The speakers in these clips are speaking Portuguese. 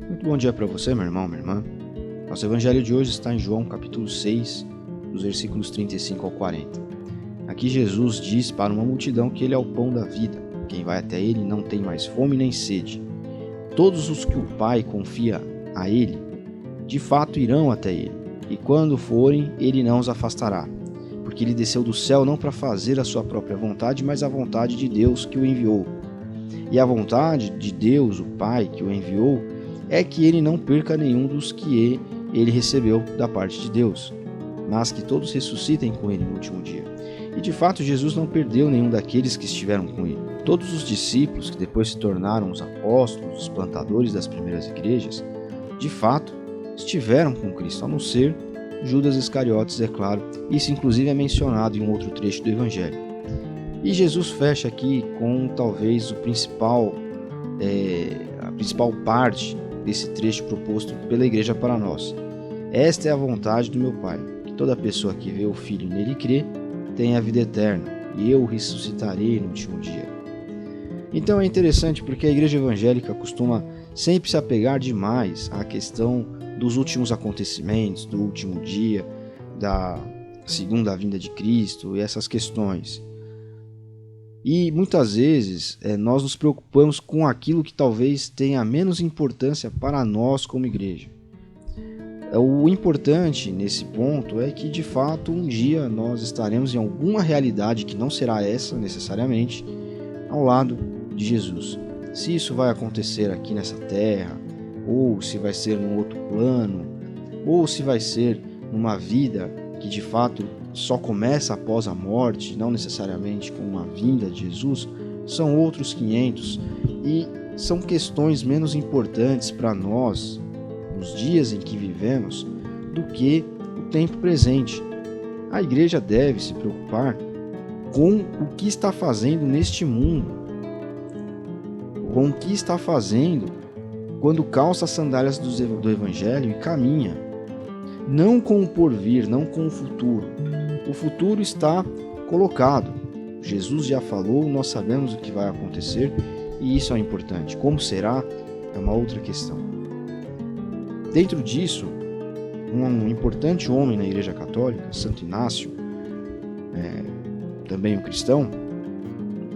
Muito bom dia para você, meu irmão, minha irmã. Nosso evangelho de hoje está em João capítulo 6, dos versículos 35 ao 40. Aqui Jesus diz para uma multidão que ele é o pão da vida. Quem vai até ele não tem mais fome nem sede. Todos os que o Pai confia a ele, de fato irão até ele. E quando forem, ele não os afastará. Porque ele desceu do céu não para fazer a sua própria vontade, mas a vontade de Deus que o enviou. E a vontade de Deus, o Pai que o enviou, é que ele não perca nenhum dos que ele recebeu da parte de Deus, mas que todos ressuscitem com ele no último dia. E de fato Jesus não perdeu nenhum daqueles que estiveram com ele. Todos os discípulos que depois se tornaram os apóstolos, os plantadores das primeiras igrejas, de fato estiveram com Cristo, a não ser Judas Iscariotes, é claro. Isso inclusive é mencionado em um outro trecho do Evangelho. E Jesus fecha aqui com talvez a principal parte desse trecho proposto pela igreja para nós. Esta é a vontade do meu Pai, que toda pessoa que vê o Filho e nele crê, tenha a vida eterna, e eu o ressuscitarei no último dia. Então é interessante porque a igreja evangélica costuma sempre se apegar demais à questão dos últimos acontecimentos, do último dia, da segunda vinda de Cristo e essas questões. E muitas vezes nós nos preocupamos com aquilo que talvez tenha menos importância para nós como igreja. O importante nesse ponto é que de fato um dia nós estaremos em alguma realidade que não será essa necessariamente ao lado de Jesus. Se isso vai acontecer aqui nessa terra, ou se vai ser num outro plano, ou se vai ser numa vida que de fato só começa após a morte, não necessariamente com uma vinda de Jesus, são outros 500 e são questões menos importantes para nós, nos dias em que vivemos, do que o tempo presente. A igreja deve se preocupar com o que está fazendo neste mundo, com o que está fazendo quando calça as sandálias do Evangelho e caminha, não com o porvir, não com o futuro. O futuro está colocado. Jesus já falou, nós sabemos o que vai acontecer e isso é importante. Como será é uma outra questão. Dentro disso, um importante homem na Igreja Católica, Santo Inácio, também um cristão,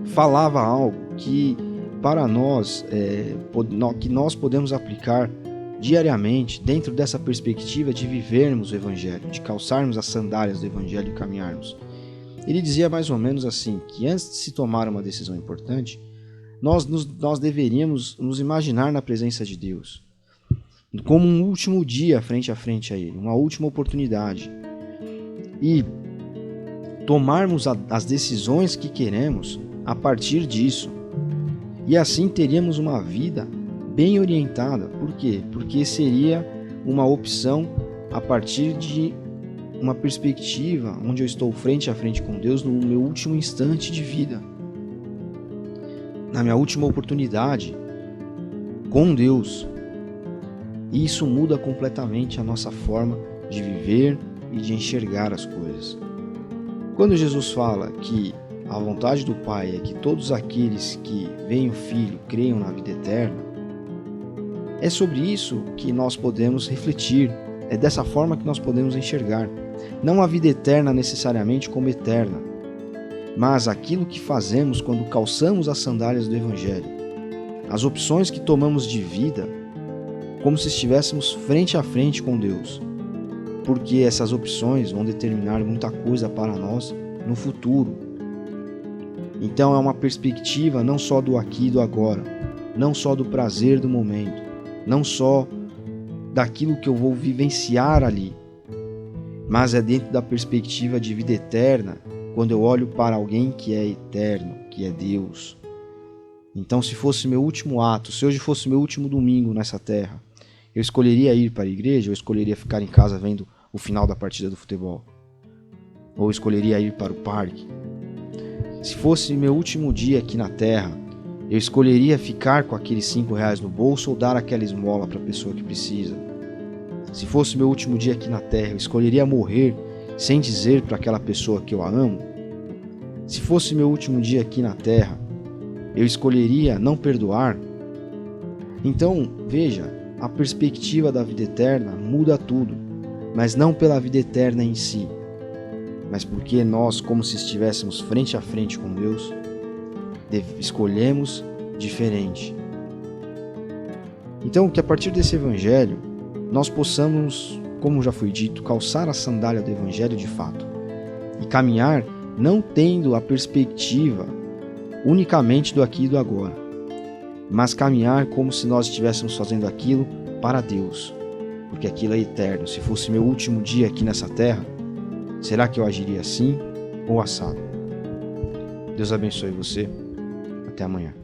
falava algo que para nós, que nós podemos aplicar diariamente dentro dessa perspectiva de vivermos o Evangelho, de calçarmos as sandálias do Evangelho e caminharmos. Ele dizia mais ou menos assim, que antes de se tomar uma decisão importante, nós deveríamos nos imaginar na presença de Deus, como um último dia frente a frente a Ele, uma última oportunidade, e tomarmos as decisões que queremos a partir disso. E assim teríamos uma vida bem orientada. Por quê? Porque seria uma opção a partir de uma perspectiva onde eu estou frente a frente com Deus no meu último instante de vida, na minha última oportunidade com Deus. E isso muda completamente a nossa forma de viver e de enxergar as coisas. Quando Jesus fala que a vontade do Pai é que todos aqueles que veem o Filho creiam na vida eterna, é sobre isso que nós podemos refletir, é dessa forma que nós podemos enxergar. Não a vida eterna necessariamente como eterna, mas aquilo que fazemos quando calçamos as sandálias do Evangelho. As opções que tomamos de vida, como se estivéssemos frente a frente com Deus, porque essas opções vão determinar muita coisa para nós no futuro. Então é uma perspectiva não só do aqui e do agora, não só do prazer do momento, não só daquilo que eu vou vivenciar ali, mas é dentro da perspectiva de vida eterna, quando eu olho para alguém que é eterno, que é Deus. Então, se fosse meu último ato, se hoje fosse meu último domingo nessa terra, eu escolheria ir para a igreja ou escolheria ficar em casa vendo o final da partida do futebol? Ou escolheria ir para o parque? Se fosse meu último dia aqui na terra, eu escolheria ficar com aqueles R$5 no bolso ou dar aquela esmola para a pessoa que precisa? Se fosse meu último dia aqui na terra, eu escolheria morrer sem dizer para aquela pessoa que eu a amo? Se fosse meu último dia aqui na terra, eu escolheria não perdoar? Então, veja, a perspectiva da vida eterna muda tudo, mas não pela vida eterna em si, mas porque nós, como se estivéssemos frente a frente com Deus, escolhemos diferente. Então, que a partir desse Evangelho, nós possamos, como já foi dito, calçar a sandália do Evangelho de fato e caminhar não tendo a perspectiva unicamente do aqui e do agora, mas caminhar como se nós estivéssemos fazendo aquilo para Deus, porque aquilo é eterno. Se fosse meu último dia aqui nessa terra, será que eu agiria assim ou assado? Deus abençoe você. Até amanhã.